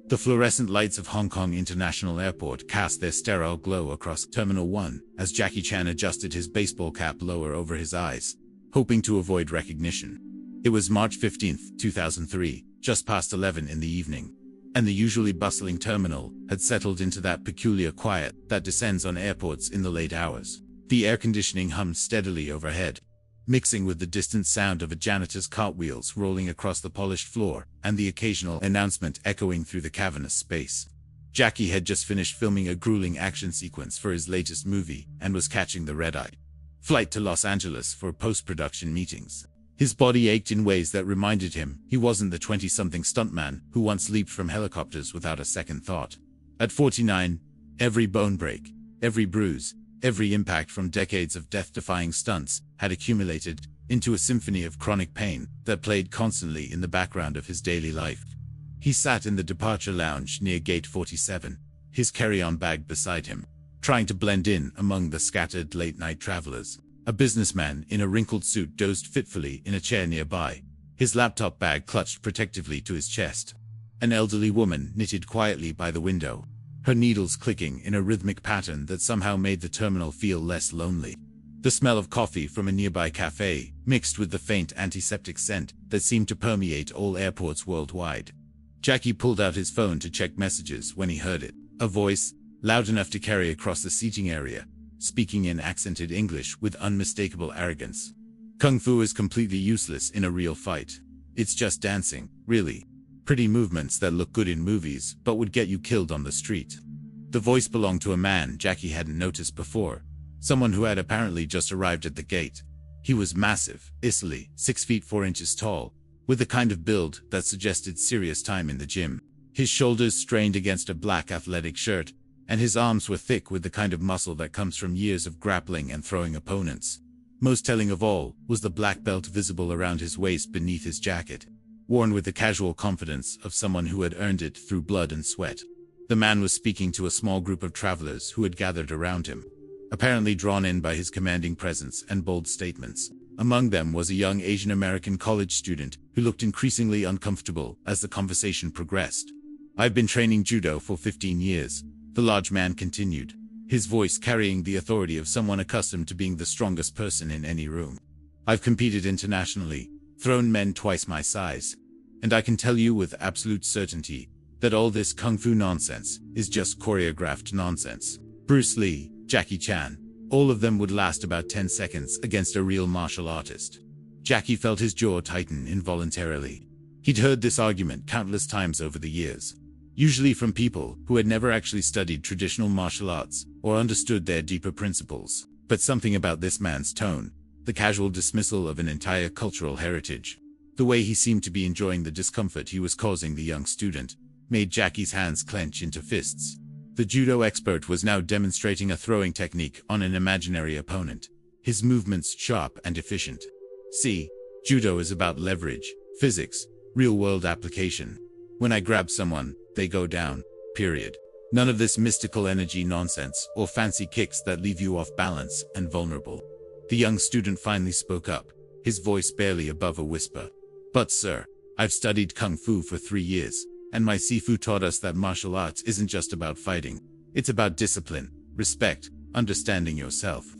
The fluorescent lights of Hong Kong International Airport cast their sterile glow across Terminal 1 as Jackie Chan adjusted his baseball cap lower over his eyes, hoping to avoid recognition. It was March 15, 2003, just past 11 in the evening, and the usually bustling terminal had settled into that peculiar quiet that descends on airports in the late hours. The air conditioning hummed steadily overhead, mixing with the distant sound of a janitor's cartwheels rolling across the polished floor and the occasional announcement echoing through the cavernous space. Jackie had just finished filming a grueling action sequence for his latest movie and was catching the red-eye flight to Los Angeles for post-production meetings. His body ached in ways that reminded him he wasn't the 20-something stuntman who once leaped from helicopters without a second thought. At 49, every bone break, every bruise, every impact from decades of death-defying stunts had accumulated into a symphony of chronic pain that played constantly in the background of his daily life. He sat in the departure lounge near Gate 47, his carry-on bag beside him, trying to blend in among the scattered late-night travelers. A businessman in a wrinkled suit dozed fitfully in a chair nearby, his laptop bag clutched protectively to his chest. An elderly woman knitted quietly by the window, her needles clicking in a rhythmic pattern that somehow made the terminal feel less lonely. The smell of coffee from a nearby cafe mixed with the faint antiseptic scent that seemed to permeate all airports worldwide. Jackie pulled out his phone to check messages when he heard it. A voice, loud enough to carry across the seating area, speaking in accented English with unmistakable arrogance. Kung Fu is completely useless in a real fight. It's just dancing, really. Pretty movements that look good in movies but would get you killed on the street. The voice belonged to a man Jackie hadn't noticed before, someone who had apparently just arrived at the gate. He was massive, easily 6 feet 4 inches tall, with the kind of build that suggested serious time in the gym. His shoulders strained against a black athletic shirt, and his arms were thick with the kind of muscle that comes from years of grappling and throwing opponents. Most telling of all was the black belt visible around his waist beneath his jacket, worn with the casual confidence of someone who had earned it through blood and sweat. The man was speaking to a small group of travelers who had gathered around him, apparently drawn in by his commanding presence and bold statements. Among them was a young Asian American college student who looked increasingly uncomfortable as the conversation progressed. "I've been training judo for 15 years, the large man continued, his voice carrying the authority of someone accustomed to being the strongest person in any room. "I've competed internationally, thrown men twice my size, and I can tell you with absolute certainty that all this kung fu nonsense is just choreographed nonsense. Bruce Lee, Jackie Chan, all of them would last about 10 seconds against a real martial artist." Jackie felt his jaw tighten involuntarily. He'd heard this argument countless times over the years, usually from people who had never actually studied traditional martial arts or understood their deeper principles. But something about this man's tone, the casual dismissal of an entire cultural heritage, the way he seemed to be enjoying the discomfort he was causing the young student, made Jackie's hands clench into fists. The judo expert was now demonstrating a throwing technique on an imaginary opponent, his movements sharp and efficient. See, judo is about leverage, physics, real-world application. When I grab someone, they go down, period. None of this mystical energy nonsense or fancy kicks that leave you off balance and vulnerable. The young student finally spoke up, his voice barely above a whisper. "But sir, I've studied Kung Fu for 3 years, and my Sifu taught us that martial arts isn't just about fighting. It's about discipline, respect, understanding yourself."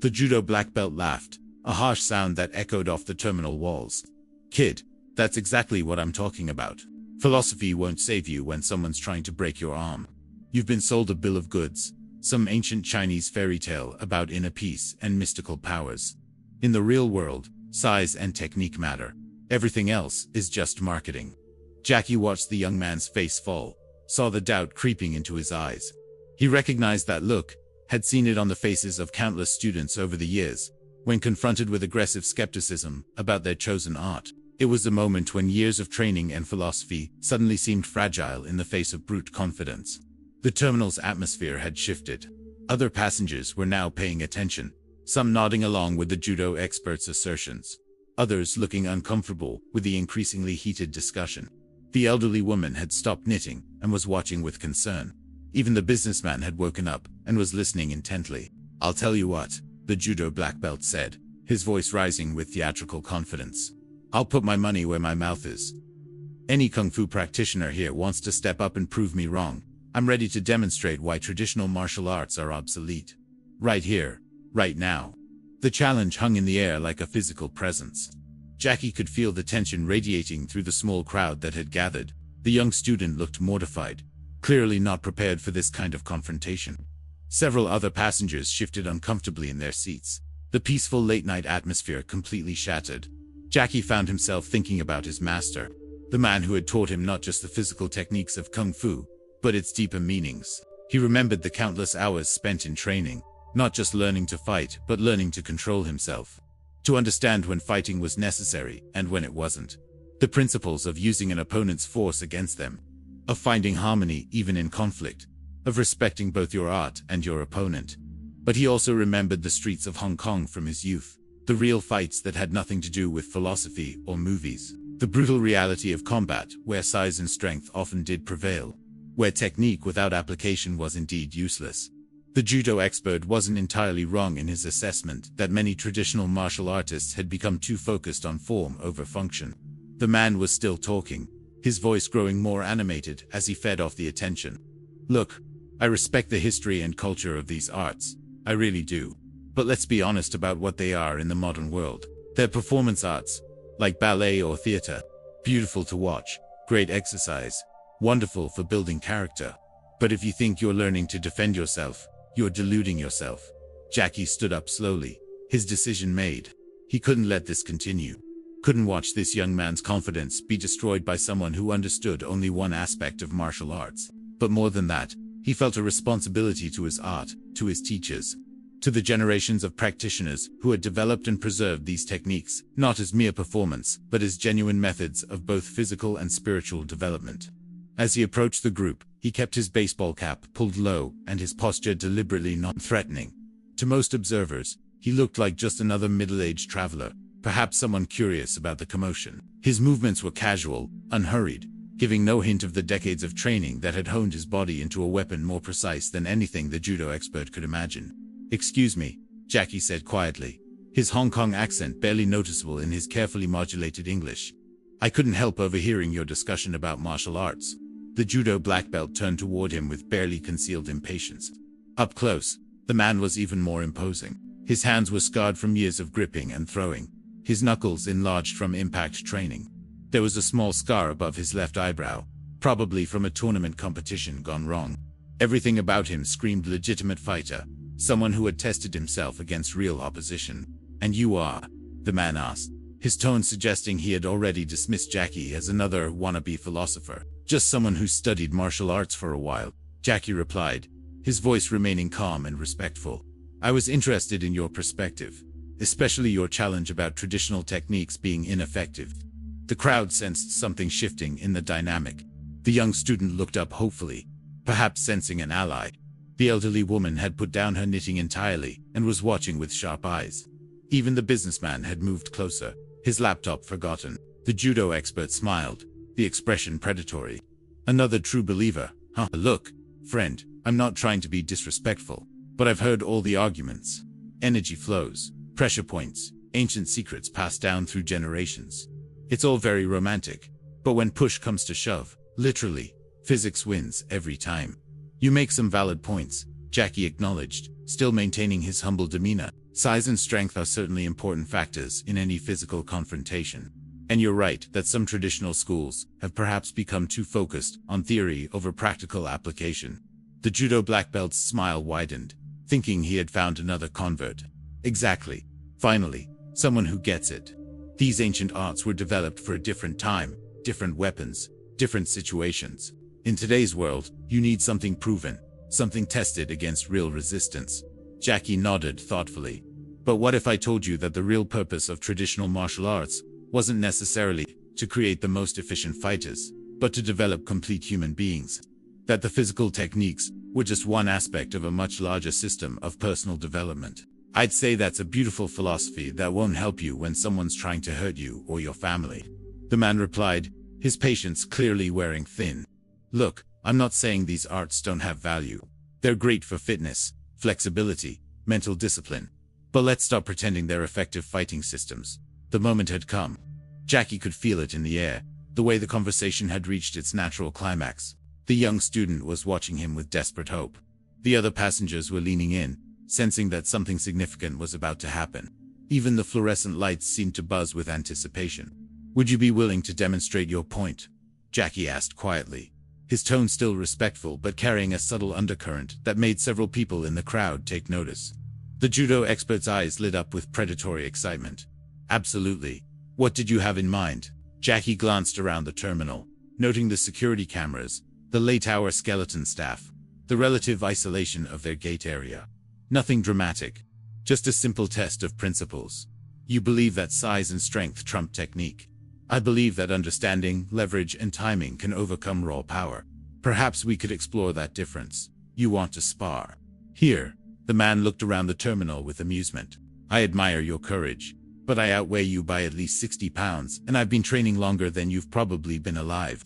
The judo black belt laughed, a harsh sound that echoed off the terminal walls. "Kid, that's exactly what I'm talking about. Philosophy won't save you when someone's trying to break your arm. You've been sold a bill of goods, some ancient Chinese fairy tale about inner peace and mystical powers. In the real world, size and technique matter. Everything else is just marketing." Jackie watched the young man's face fall, saw the doubt creeping into his eyes. He recognized that look, had seen it on the faces of countless students over the years, when confronted with aggressive skepticism about their chosen art. It was the moment when years of training and philosophy suddenly seemed fragile in the face of brute confidence. The terminal's atmosphere had shifted. Other passengers were now paying attention, some nodding along with the judo expert's assertions, others looking uncomfortable with the increasingly heated discussion. The elderly woman had stopped knitting and was watching with concern. Even the businessman had woken up and was listening intently. "I'll tell you what," the judo black belt said, his voice rising with theatrical confidence. "I'll put my money where my mouth is. Any kung fu practitioner here wants to step up and prove me wrong. I'm ready to demonstrate why traditional martial arts are obsolete. Right here, right now. The challenge hung in the air like a physical presence. Jackie could feel the tension radiating through the small crowd that had gathered. The young student looked mortified, clearly not prepared for this kind of confrontation. Several other passengers shifted uncomfortably in their seats. The peaceful late-night atmosphere completely shattered. Jackie found himself thinking about his master, the man who had taught him not just the physical techniques of kung fu, but its deeper meanings. He remembered the countless hours spent in training, not just learning to fight, but learning to control himself. To understand when fighting was necessary and when it wasn't. The principles of using an opponent's force against them. Of finding harmony even in conflict. Of respecting both your art and your opponent. But he also remembered the streets of Hong Kong from his youth. The real fights that had nothing to do with philosophy or movies. The brutal reality of combat, where size and strength often did prevail. Where technique without application was indeed useless. The judo expert wasn't entirely wrong in his assessment that many traditional martial artists had become too focused on form over function. The man was still talking, his voice growing more animated as he fed off the attention. Look, I respect the history and culture of these arts. I really do. But let's be honest about what they are in the modern world. They're performance arts, like ballet or theater. Beautiful to watch, great exercise, wonderful for building character. But if you think you're learning to defend yourself, you're deluding yourself. Jackie stood up slowly, his decision made. He couldn't let this continue. Couldn't watch this young man's confidence be destroyed by someone who understood only one aspect of martial arts. But more than that, he felt a responsibility to his art, to his teachers, to the generations of practitioners who had developed and preserved these techniques, not as mere performance, but as genuine methods of both physical and spiritual development. As he approached the group, he kept his baseball cap pulled low and his posture deliberately non-threatening. To most observers, he looked like just another middle-aged traveler, perhaps someone curious about the commotion. His movements were casual, unhurried, giving no hint of the decades of training that had honed his body into a weapon more precise than anything the judo expert could imagine. "Excuse me," Jackie said quietly, his Hong Kong accent barely noticeable in his carefully modulated English. "I couldn't help overhearing your discussion about martial arts." The judo black belt turned toward him with barely concealed impatience. Up close, the man was even more imposing. His hands were scarred from years of gripping and throwing, his knuckles enlarged from impact training. There was a small scar above his left eyebrow, probably from a tournament competition gone wrong. Everything about him screamed legitimate fighter, someone who had tested himself against real opposition. "And you are?" the man asked, his tone suggesting he had already dismissed Jackie as another wannabe philosopher. "Just someone who studied martial arts for a while," Jackie replied, his voice remaining calm and respectful. "I was interested in your perspective, especially your challenge about traditional techniques being ineffective." The crowd sensed something shifting in the dynamic. The young student looked up hopefully, perhaps sensing an ally. The elderly woman had put down her knitting entirely and was watching with sharp eyes. Even the businessman had moved closer, his laptop forgotten. The judo expert smiled, the expression predatory. "Another true believer, huh? Look, friend, I'm not trying to be disrespectful, but I've heard all the arguments. Energy flows, pressure points, ancient secrets passed down through generations. It's all very romantic, but when push comes to shove, literally, physics wins every time." "You make some valid points," Jackie acknowledged, still maintaining his humble demeanor. "Size and strength are certainly important factors in any physical confrontation. And you're right that some traditional schools have perhaps become too focused on theory over practical application." The judo black belt's smile widened, thinking he had found another convert. "Exactly. Finally, someone who gets it. These ancient arts were developed for a different time, different weapons, different situations. In today's world, you need something proven, something tested against real resistance." Jackie nodded thoughtfully. "But what if I told you that the real purpose of traditional martial arts wasn't necessarily to create the most efficient fighters, but to develop complete human beings? That the physical techniques were just one aspect of a much larger system of personal development? I'd say that's a beautiful philosophy that won't help you when someone's trying to hurt you or your family." The man replied, his patience clearly wearing thin. "Look, I'm not saying these arts don't have value. They're great for fitness, flexibility, mental discipline. But let's stop pretending they're effective fighting systems. The moment had come." Jackie could feel it in the air. the way the conversation had reached its natural climax. The young student was watching him with desperate hope. The other passengers were leaning in, sensing that something significant was about to happen. Even the fluorescent lights seemed to buzz with anticipation. "Would you be willing to demonstrate your point?" Jackie asked quietly, his tone still respectful but carrying a subtle undercurrent that made several people in the crowd take notice. The judo expert's eyes lit up with predatory excitement. "Absolutely. What did you have in mind?" Jackie glanced around the terminal, noting the security cameras, the late-hour skeleton staff, the relative isolation of their gate area. "Nothing dramatic. Just a simple test of principles. You believe that size and strength trump technique. I believe that understanding, leverage, and timing can overcome raw power. Perhaps we could explore that difference. You want to spar?" "Here." The man looked around the terminal with amusement. "I admire your courage, but I outweigh you by at least 60 pounds, and I've been training longer than you've probably been alive."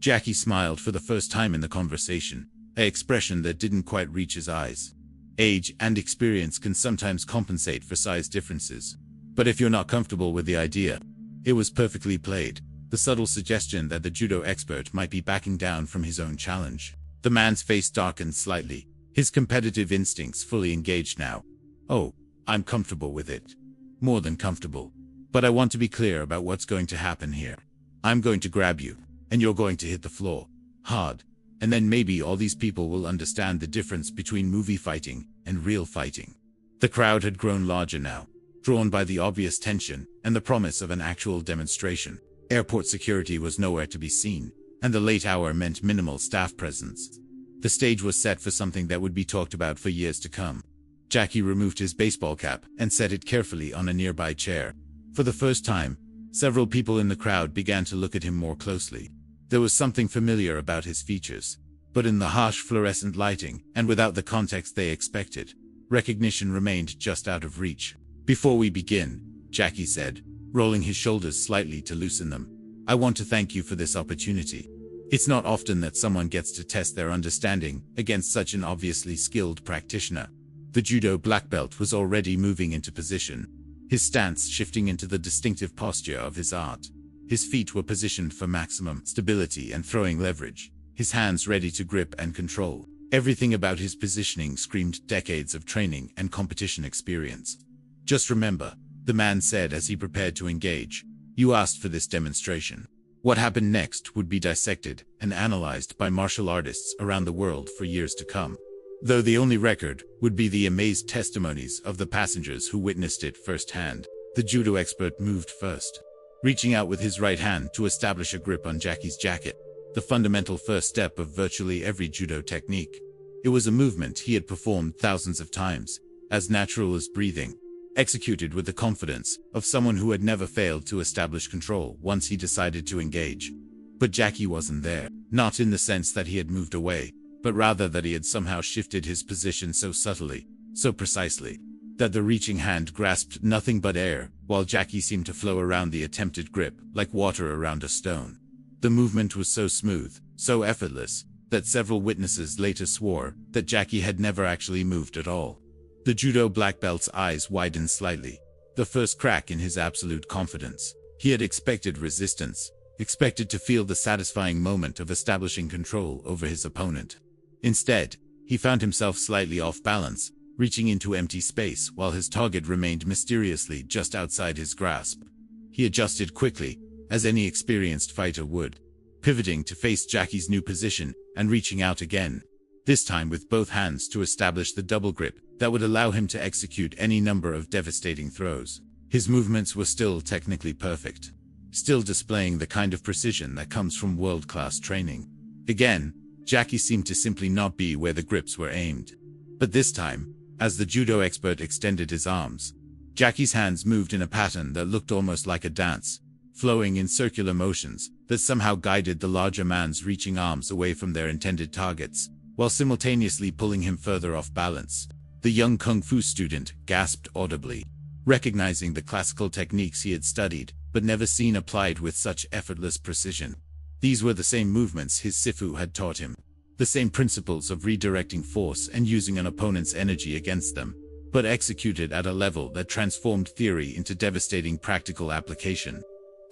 Jackie smiled for the first time in the conversation, an expression that didn't quite reach his eyes. Age and experience can sometimes compensate for size differences. "But if you're not comfortable with the idea..." It was perfectly played, the subtle suggestion that the judo expert might be backing down from his own challenge. The man's face darkened slightly, his competitive instincts fully engaged now. "Oh, I'm comfortable with it. More than comfortable. But I want to be clear about what's going to happen here. I'm going to grab you, and you're going to hit the floor. Hard. And then maybe all these people will understand the difference between movie fighting and real fighting." The crowd had grown larger now, drawn by the obvious tension and the promise of an actual demonstration. Airport security was nowhere to be seen, and the late hour meant minimal staff presence. The stage was set for something that would be talked about for years to come. Jackie removed his baseball cap and set it carefully on a nearby chair. For the first time, several people in the crowd began to look at him more closely. There was something familiar about his features, but in the harsh fluorescent lighting, and without the context they expected, recognition remained just out of reach. "Before we begin," Jackie said, rolling his shoulders slightly to loosen them, "I want to thank you for this opportunity. It's not often that someone gets to test their understanding against such an obviously skilled practitioner." The judo black belt was already moving into position, his stance shifting into the distinctive posture of his art. His feet were positioned for maximum stability and throwing leverage, his hands ready to grip and control. Everything about his positioning screamed decades of training and competition experience. "Just remember," the man said as he prepared to engage, "you asked for this demonstration. What happened next would be dissected and analyzed by martial artists around the world for years to come. Though the only record would be the amazed testimonies of the passengers who witnessed it firsthand." The judo expert moved first, reaching out with his right hand to establish a grip on Jackie's jacket, the fundamental first step of virtually every judo technique. It was a movement he had performed thousands of times, as natural as breathing, executed with the confidence of someone who had never failed to establish control once he decided to engage. But Jackie wasn't there, not in the sense that he had moved away, but rather that he had somehow shifted his position so subtly, so precisely, that the reaching hand grasped nothing but air, while Jackie seemed to flow around the attempted grip like water around a stone. The movement was so smooth, so effortless, that several witnesses later swore that Jackie had never actually moved at all. The judo black belt's eyes widened slightly, the first crack in his absolute confidence. He had expected resistance, expected to feel the satisfying moment of establishing control over his opponent. Instead, he found himself slightly off balance, reaching into empty space while his target remained mysteriously just outside his grasp. He adjusted quickly, as any experienced fighter would, pivoting to face Jackie's new position and reaching out again, this time with both hands to establish the double grip that would allow him to execute any number of devastating throws. His movements were still technically perfect, still displaying the kind of precision that comes from world-class training. Again, Jackie seemed to simply not be where the grips were aimed. But this time, as the judo expert extended his arms, Jackie's hands moved in a pattern that looked almost like a dance, flowing in circular motions that somehow guided the larger man's reaching arms away from their intended targets, while simultaneously pulling him further off balance. The young kung fu student gasped audibly, recognizing the classical techniques he had studied, but never seen applied with such effortless precision. These were the same movements his sifu had taught him, the same principles of redirecting force and using an opponent's energy against them, but executed at a level that transformed theory into devastating practical application.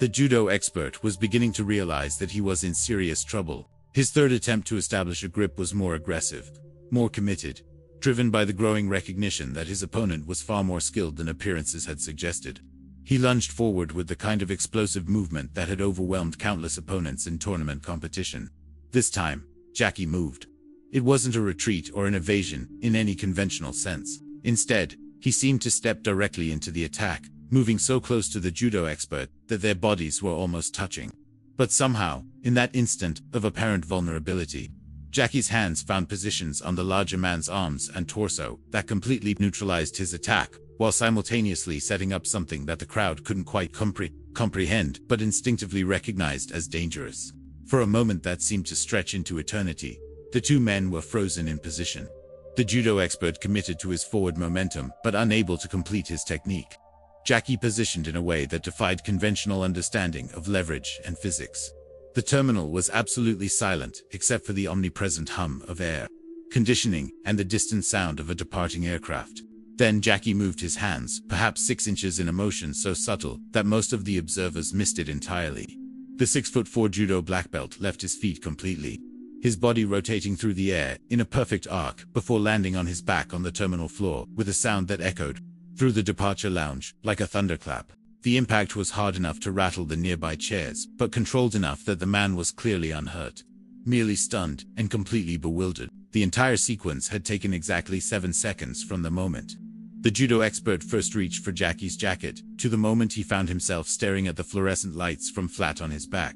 The judo expert was beginning to realize that he was in serious trouble. His third attempt to establish a grip was more aggressive, more committed, driven by the growing recognition that his opponent was far more skilled than appearances had suggested. He lunged forward with the kind of explosive movement that had overwhelmed countless opponents in tournament competition. This time, Jackie moved. It wasn't a retreat or an evasion in any conventional sense. Instead, he seemed to step directly into the attack, moving so close to the judo expert that their bodies were almost touching. But somehow, in that instant of apparent vulnerability, Jackie's hands found positions on the larger man's arms and torso that completely neutralized his attack, while simultaneously setting up something that the crowd couldn't quite comprehend but instinctively recognized as dangerous. For a moment that seemed to stretch into eternity, the two men were frozen in position. The judo expert committed to his forward momentum but unable to complete his technique. Jackie positioned in a way that defied conventional understanding of leverage and physics. The terminal was absolutely silent except for the omnipresent hum of air conditioning and the distant sound of a departing aircraft. Then Jackie moved his hands, perhaps 6 inches in a motion so subtle that most of the observers missed it entirely. The 6'4" judo black belt left his feet completely, his body rotating through the air in a perfect arc before landing on his back on the terminal floor with a sound that echoed through the departure lounge like a thunderclap. The impact was hard enough to rattle the nearby chairs, but controlled enough that the man was clearly unhurt. Merely stunned and completely bewildered, the entire sequence had taken exactly 7 seconds from the moment the judo expert first reached for Jackie's jacket to the moment he found himself staring at the fluorescent lights from flat on his back,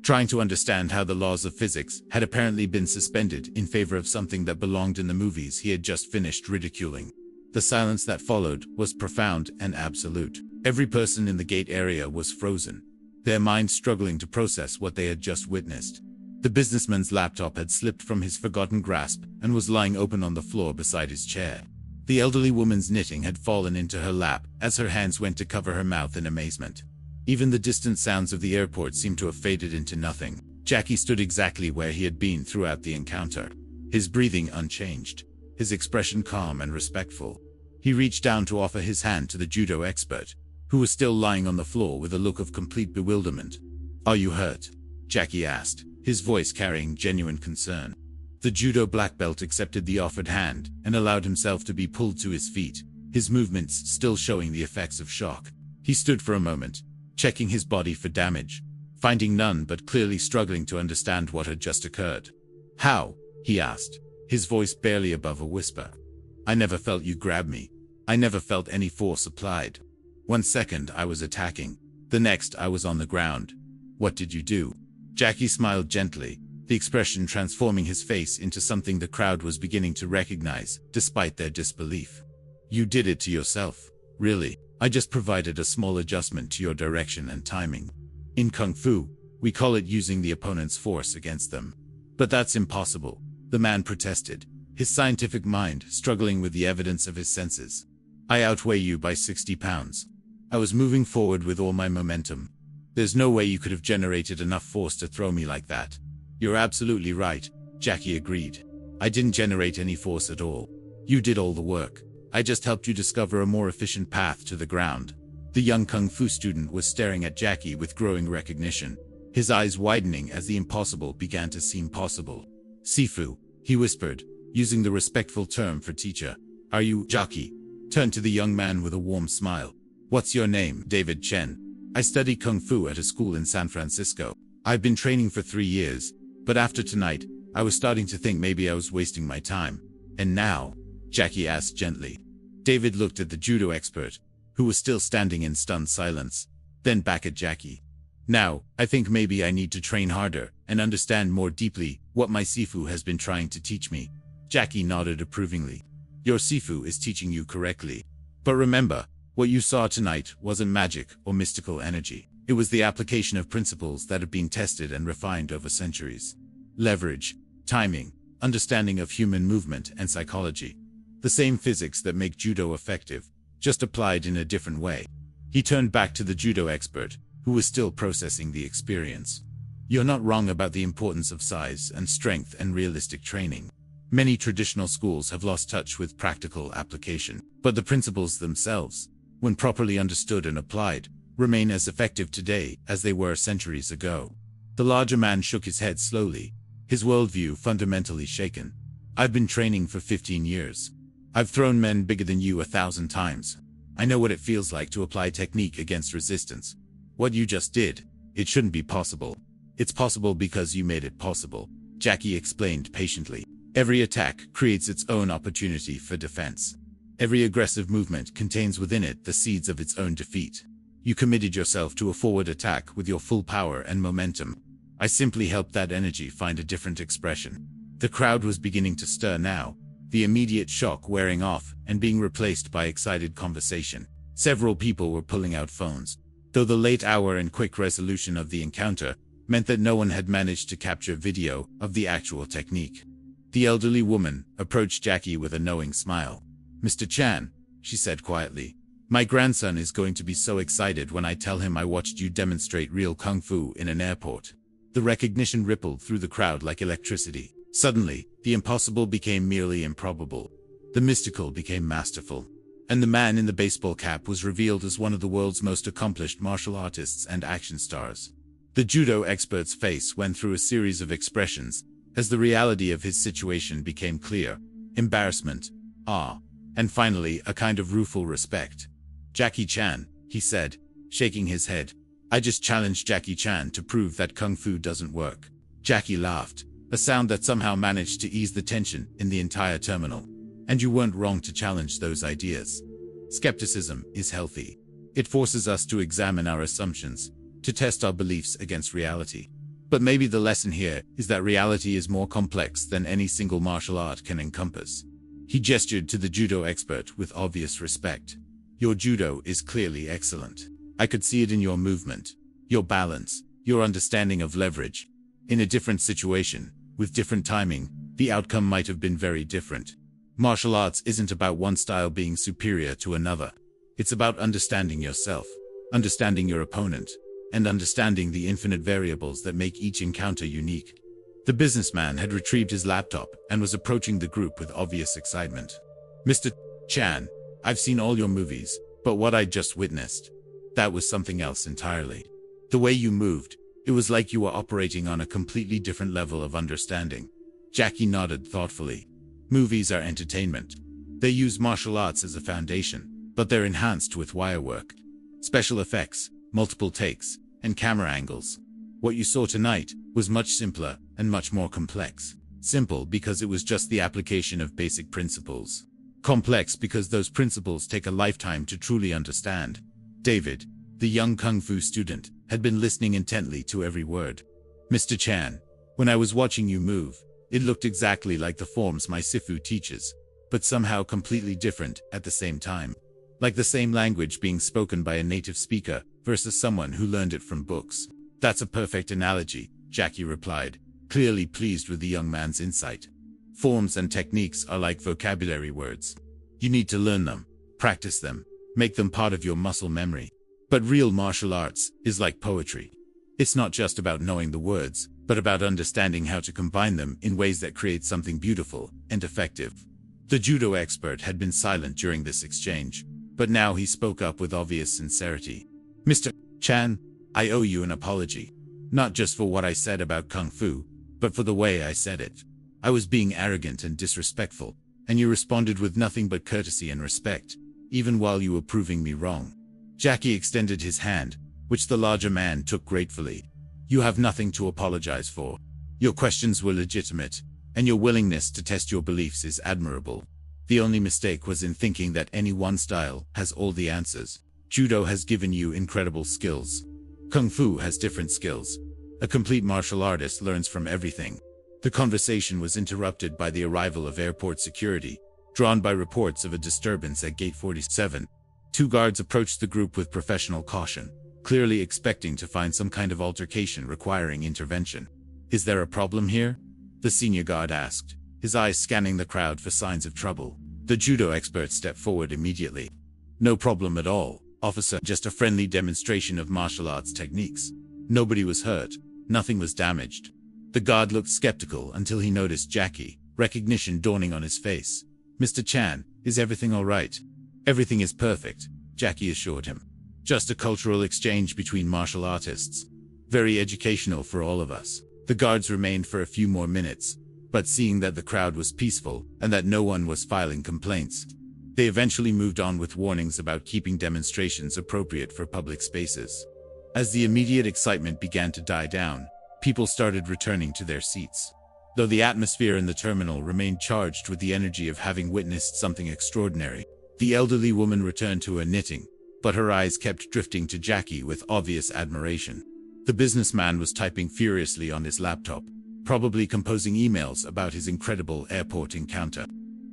trying to understand how the laws of physics had apparently been suspended in favor of something that belonged in the movies he had just finished ridiculing. The silence that followed was profound and absolute. Every person in the gate area was frozen, their minds struggling to process what they had just witnessed. The businessman's laptop had slipped from his forgotten grasp and was lying open on the floor beside his chair. The elderly woman's knitting had fallen into her lap as her hands went to cover her mouth in amazement. Even the distant sounds of the airport seemed to have faded into nothing. Jackie stood exactly where he had been throughout the encounter, his breathing unchanged, his expression calm and respectful. He reached down to offer his hand to the judo expert, who was still lying on the floor with a look of complete bewilderment. "Are you hurt?" Jackie asked, his voice carrying genuine concern. The judo black belt accepted the offered hand and allowed himself to be pulled to his feet, his movements still showing the effects of shock. He stood for a moment, checking his body for damage, finding none but clearly struggling to understand what had just occurred. "How?" he asked, his voice barely above a whisper. "I never felt you grab me. I never felt any force applied. 1 second I was attacking, the next I was on the ground. What did you do?" Jackie smiled gently, the expression transforming his face into something the crowd was beginning to recognize, despite their disbelief. "You did it to yourself. Really, I just provided a small adjustment to your direction and timing. In Kung Fu, we call it using the opponent's force against them. But that's impossible," the man protested, his scientific mind struggling with the evidence of his senses. "I outweigh you by 60 pounds. I was moving forward with all my momentum. There's no way you could have generated enough force to throw me like that." "You're absolutely right," Jackie agreed. "I didn't generate any force at all. You did all the work. I just helped you discover a more efficient path to the ground." The young Kung Fu student was staring at Jackie with growing recognition, his eyes widening as the impossible began to seem possible. "Sifu," he whispered, using the respectful term for teacher. "Are you?" Jackie turned to the young man with a warm smile. "What's your name?" "David Chen. I study Kung Fu at a school in San Francisco. I've been training for 3 years. But after tonight, I was starting to think maybe I was wasting my time." "And now?" Jackie asked gently. David looked at the judo expert, who was still standing in stunned silence, then back at Jackie. "Now, I think maybe I need to train harder and understand more deeply what my Sifu has been trying to teach me." Jackie nodded approvingly. "Your Sifu is teaching you correctly. But remember, what you saw tonight wasn't magic or mystical energy. It was the application of principles that have been tested and refined over centuries. Leverage, timing, understanding of human movement and psychology. The same physics that make judo effective, just applied in a different way." He turned back to the judo expert, who was still processing the experience. "You're not wrong about the importance of size and strength and realistic training. Many traditional schools have lost touch with practical application, but the principles themselves, when properly understood and applied, remain as effective today as they were centuries ago. The larger man shook his head slowly, his worldview fundamentally shaken. I've been training for 15 years. I've thrown men bigger than you 1,000 times. I know what it feels like to apply technique against resistance. What you just did, it shouldn't be possible. It's possible because you made it possible, Jackie explained patiently. Every attack creates its own opportunity for defense. Every aggressive movement contains within it the seeds of its own defeat. You committed yourself to a forward attack with your full power and momentum. I simply helped that energy find a different expression. The crowd was beginning to stir now, the immediate shock wearing off and being replaced by excited conversation. Several people were pulling out phones, though the late hour and quick resolution of the encounter meant that no one had managed to capture video of the actual technique. The elderly woman approached Jackie with a knowing smile. "Mr. Chan," she said quietly, "my grandson is going to be so excited when I tell him I watched you demonstrate real kung fu in an airport." The recognition rippled through the crowd like electricity. Suddenly, the impossible became merely improbable. The mystical became masterful. And the man in the baseball cap was revealed as one of the world's most accomplished martial artists and action stars. The judo expert's face went through a series of expressions as the reality of his situation became clear. Embarrassment, awe, and finally a kind of rueful respect. "Jackie Chan," he said, shaking his head. "I just challenged Jackie Chan to prove that kung fu doesn't work." Jackie laughed, a sound that somehow managed to ease the tension in the entire terminal. "And you weren't wrong to challenge those ideas. Skepticism is healthy. It forces us to examine our assumptions, to test our beliefs against reality. But maybe the lesson here is that reality is more complex than any single martial art can encompass." He gestured to the judo expert with obvious respect. "Your judo is clearly excellent. I could see it in your movement, your balance, your understanding of leverage. In a different situation, with different timing, the outcome might have been very different. Martial arts isn't about one style being superior to another. It's about understanding yourself, understanding your opponent, and understanding the infinite variables that make each encounter unique." The businessman had retrieved his laptop and was approaching the group with obvious excitement. "Mr. Chan, I've seen all your movies, but what I just witnessed, that was something else entirely. The way you moved, it was like you were operating on a completely different level of understanding." Jackie nodded thoughtfully. "Movies are entertainment. They use martial arts as a foundation, but they're enhanced with wire work, special effects, multiple takes, and camera angles. What you saw tonight was much simpler and much more complex. Simple because it was just the application of basic principles. Complex because those principles take a lifetime to truly understand." David, the young kung fu student, had been listening intently to every word. "Mr. Chan, when I was watching you move, it looked exactly like the forms my Sifu teaches, but somehow completely different at the same time. Like the same language being spoken by a native speaker versus someone who learned it from books." "That's a perfect analogy," Jackie replied, clearly pleased with the young man's insight. "Forms and techniques are like vocabulary words. You need to learn them, practice them, make them part of your muscle memory. But real martial arts is like poetry. It's not just about knowing the words, but about understanding how to combine them in ways that create something beautiful and effective." The judo expert had been silent during this exchange, but now he spoke up with obvious sincerity. "Mr. Chan, I owe you an apology. Not just for what I said about kung fu, but for the way I said it. I was being arrogant and disrespectful, and you responded with nothing but courtesy and respect, even while you were proving me wrong." Jackie extended his hand, which the larger man took gratefully. "You have nothing to apologize for. Your questions were legitimate, and your willingness to test your beliefs is admirable. The only mistake was in thinking that any one style has all the answers. Judo has given you incredible skills. Kung Fu has different skills. A complete martial artist learns from everything." The conversation was interrupted by the arrival of airport security, drawn by reports of a disturbance at Gate 47. Two guards approached the group with professional caution, clearly expecting to find some kind of altercation requiring intervention. "Is there a problem here?" the senior guard asked, his eyes scanning the crowd for signs of trouble. The judo expert stepped forward immediately. "No problem at all, officer. Just a friendly demonstration of martial arts techniques. Nobody was hurt. Nothing was damaged." The guard looked skeptical until he noticed Jackie, recognition dawning on his face. "Mr. Chan, is everything all right?" "Everything is perfect," Jackie assured him. just a cultural exchange between martial artists. Very educational for all of us. The guards remained for a few more minutes, but seeing that the crowd was peaceful and that no one was filing complaints, they eventually moved on with warnings about keeping demonstrations appropriate for public spaces. As the immediate excitement began to die down, people started returning to their seats. Though the atmosphere in the terminal remained charged with the energy of having witnessed something extraordinary, the elderly woman returned to her knitting, but her eyes kept drifting to Jackie with obvious admiration. The businessman was typing furiously on his laptop, probably composing emails about his incredible airport encounter.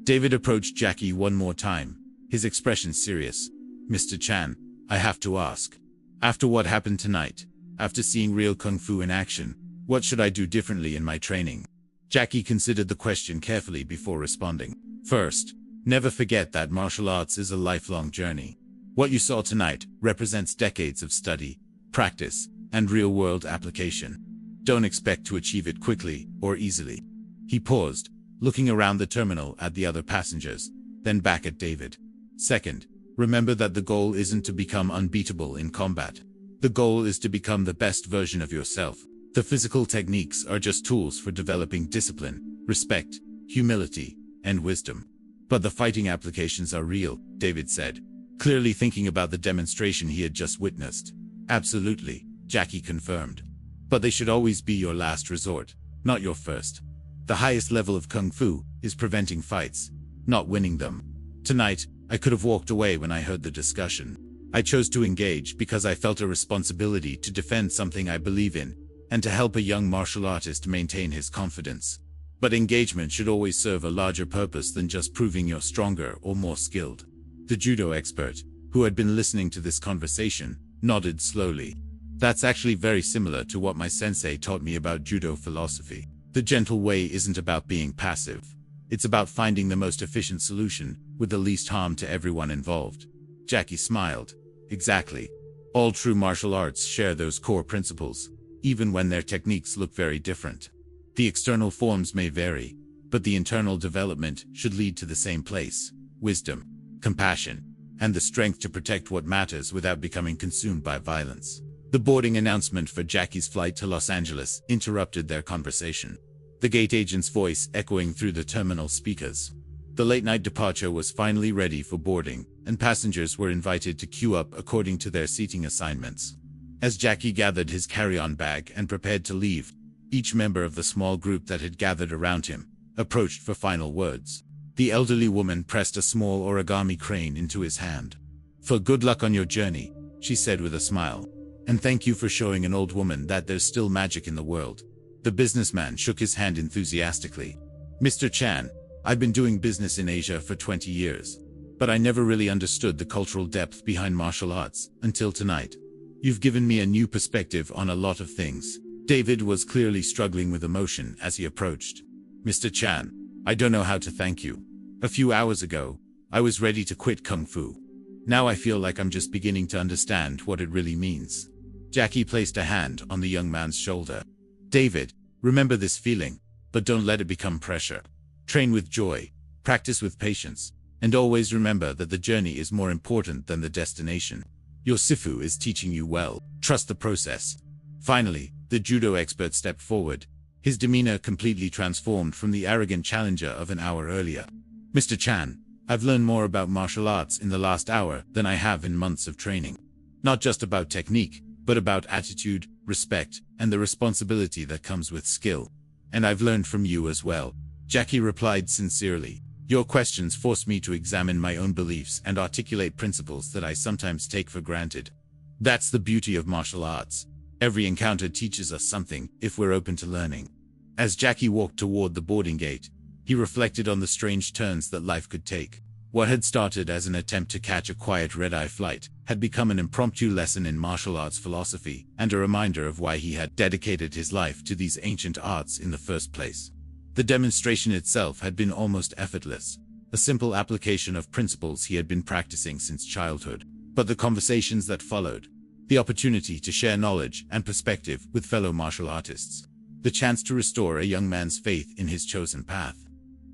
David approached Jackie one more time, his expression serious. "Mr. Chan, I have to ask. After what happened tonight, after seeing real kung fu in action, what should I do differently in my training?" Jackie considered the question carefully before responding. "First, never forget that martial arts is a lifelong journey. What you saw tonight represents decades of study, practice, and real-world application. Don't expect to achieve it quickly or easily." He paused, looking around the terminal at the other passengers, then back at David. "Second, remember that the goal isn't to become unbeatable in combat. The goal is to become the best version of yourself. The physical techniques are just tools for developing discipline, respect, humility, and wisdom. But the fighting applications are real," David said, clearly thinking about the demonstration he had just witnessed. "Absolutely," Jackie confirmed. "But they should always be your last resort, not your first. The highest level of kung fu is preventing fights, not winning them. Tonight, I could have walked away when I heard the discussion. I chose to engage because I felt a responsibility to defend something I believe in, and to help a young martial artist maintain his confidence. But engagement should always serve a larger purpose than just proving you're stronger or more skilled." The judo expert, who had been listening to this conversation, nodded slowly. "That's actually very similar to what my sensei taught me about judo philosophy. The gentle way isn't about being passive. It's about finding the most efficient solution with the least harm to everyone involved." Jackie smiled. "Exactly. All true martial arts share those core principles, even when their techniques look very different. The external forms may vary, but the internal development should lead to the same place: wisdom, compassion, and the strength to protect what matters without becoming consumed by violence." The boarding announcement for Jackie's flight to Los Angeles interrupted their conversation, the gate agent's voice echoing through the terminal speakers. The late-night departure was finally ready for boarding, and passengers were invited to queue up according to their seating assignments. As Jackie gathered his carry-on bag and prepared to leave, each member of the small group that had gathered around him approached for final words. The elderly woman pressed a small origami crane into his hand. "For good luck on your journey," she said with a smile. "And thank you for showing an old woman that there's still magic in the world." The businessman shook his hand enthusiastically. "Mr. Chan, I've been doing business in Asia for 20 years, but I never really understood the cultural depth behind martial arts until tonight. You've given me a new perspective on a lot of things." David was clearly struggling with emotion as he approached. "Mr. Chan, I don't know how to thank you. A few hours ago, I was ready to quit Kung Fu. Now I feel like I'm just beginning to understand what it really means." Jackie placed a hand on the young man's shoulder. "David, remember this feeling, but don't let it become pressure. Train with joy, practice with patience, and always remember that the journey is more important than the destination. Your Sifu is teaching you well. Trust the process." Finally, the judo expert stepped forward, his demeanor completely transformed from the arrogant challenger of an hour earlier. "Mr. Chan, I've learned more about martial arts in the last hour than I have in months of training. Not just about technique, but about attitude, respect, and the responsibility that comes with skill. And I've learned from you as well." Jackie replied sincerely. "Your questions force me to examine my own beliefs and articulate principles that I sometimes take for granted. That's the beauty of martial arts. Every encounter teaches us something if we're open to learning." As Jackie walked toward the boarding gate, he reflected on the strange turns that life could take. What had started as an attempt to catch a quiet red-eye flight had become an impromptu lesson in martial arts philosophy and a reminder of why he had dedicated his life to these ancient arts in the first place. The demonstration itself had been almost effortless, a simple application of principles he had been practicing since childhood. But the conversations that followed, the opportunity to share knowledge and perspective with fellow martial artists, the chance to restore a young man's faith in his chosen path.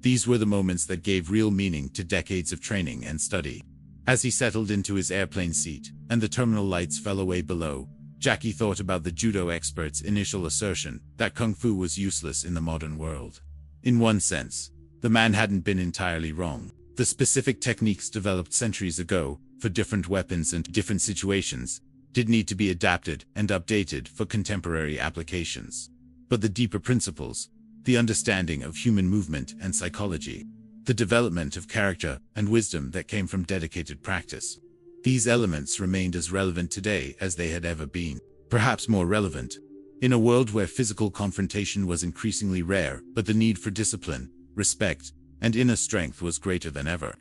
These were the moments that gave real meaning to decades of training and study. As he settled into his airplane seat, and the terminal lights fell away below, Jackie thought about the judo expert's initial assertion that kung fu was useless in the modern world. In one sense, the man hadn't been entirely wrong. The specific techniques developed centuries ago, for different weapons and different situations, did need to be adapted and updated for contemporary applications. But the deeper principles, the understanding of human movement and psychology, the development of character and wisdom that came from dedicated practice, these elements remained as relevant today as they had ever been, perhaps more relevant. In a world where physical confrontation was increasingly rare, but the need for discipline, respect, and inner strength was greater than ever.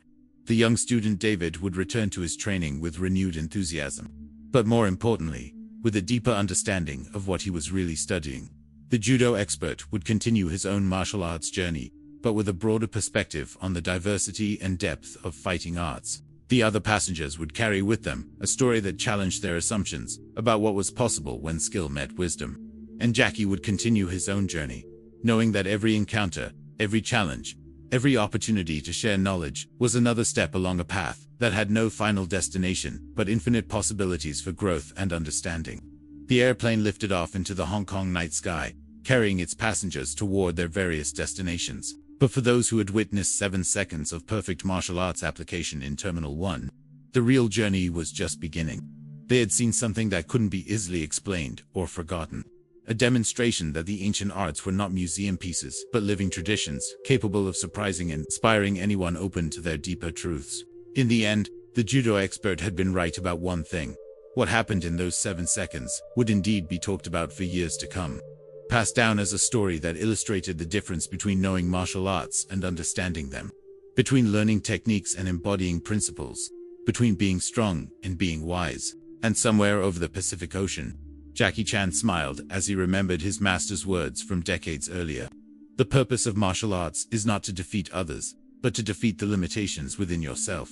The young student David would return to his training with renewed enthusiasm, but more importantly, with a deeper understanding of what he was really studying. The judo expert would continue his own martial arts journey, but with a broader perspective on the diversity and depth of fighting arts. The other passengers would carry with them a story that challenged their assumptions about what was possible when skill met wisdom. And Jackie would continue his own journey, knowing that every encounter, every challenge, every opportunity to share knowledge was another step along a path that had no final destination but infinite possibilities for growth and understanding. The airplane lifted off into the Hong Kong night sky, carrying its passengers toward their various destinations. But for those who had witnessed 7 seconds of perfect martial arts application in Terminal 1, the real journey was just beginning. They had seen something that couldn't be easily explained or forgotten. A demonstration that the ancient arts were not museum pieces, but living traditions, capable of surprising and inspiring anyone open to their deeper truths. In the end, the judo expert had been right about one thing. What happened in those 7 seconds would indeed be talked about for years to come, passed down as a story that illustrated the difference between knowing martial arts and understanding them, between learning techniques and embodying principles, between being strong and being wise. And somewhere over the Pacific Ocean, Jackie Chan smiled as he remembered his master's words from decades earlier. The purpose of martial arts is not to defeat others, but to defeat the limitations within yourself.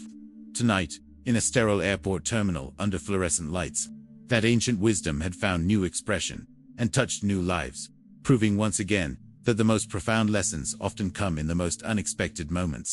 Tonight, in a sterile airport terminal under fluorescent lights, that ancient wisdom had found new expression and touched new lives, proving once again that the most profound lessons often come in the most unexpected moments.